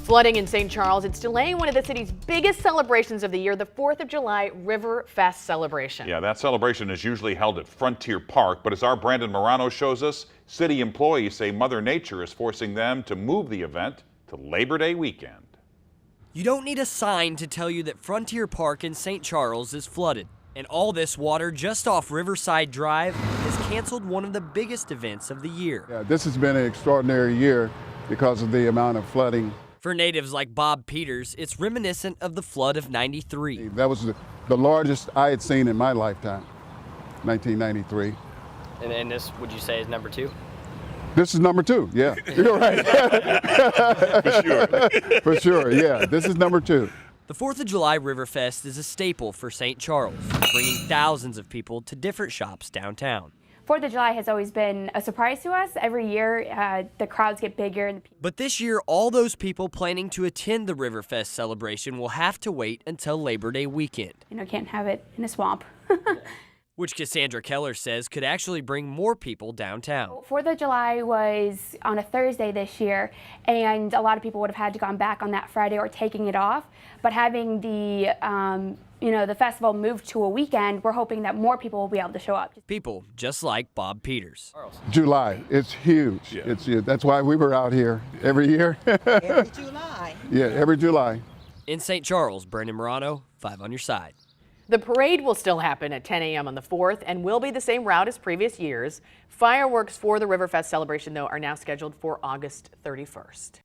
Flooding in St. Charles, it's delaying one of the city's biggest celebrations of the year, the 4th of July Riverfest celebration. Yeah, that celebration is usually held at Frontier Park, but as our Brandon Morano shows us, city employees say Mother Nature is forcing them to move the event to Labor Day weekend. You don't need a sign to tell you that Frontier Park in St. Charles is flooded. And all this water just off Riverside Drive has canceled one of the biggest events of the year. Yeah, this has been an extraordinary year because of the amount of flooding. For natives like Bob Peters, it's reminiscent of the flood of '93. That was the largest I had seen in my lifetime, 1993. And this, would you say, is number 2? This is number 2, yeah. You're right. For sure. For sure, yeah. This is number 2. The 4th of July Riverfest is a staple for St. Charles, bringing thousands of people to different shops downtown. 4th of July has always been a surprise to us. Every year, the crowds get bigger. But this year, all those people planning to attend the Riverfest celebration will have to wait until Labor Day weekend. Can't have it in a swamp. Which Cassandra Keller says could actually bring more people downtown. 4th of July was on a Thursday this year, and a lot of people would have had to gone back on that Friday or taking it off. But having the the festival moved to a weekend, we're hoping that more people will be able to show up. People just like Bob Peters. July, it's huge. Yeah. That's why we were out here every year. Every July. Yeah, every July. In St. Charles, Brandon Morano, 5 on your side. The parade will still happen at 10 a.m. on the 4th and will be the same route as previous years. Fireworks for the Riverfest celebration, though, are now scheduled for August 31st.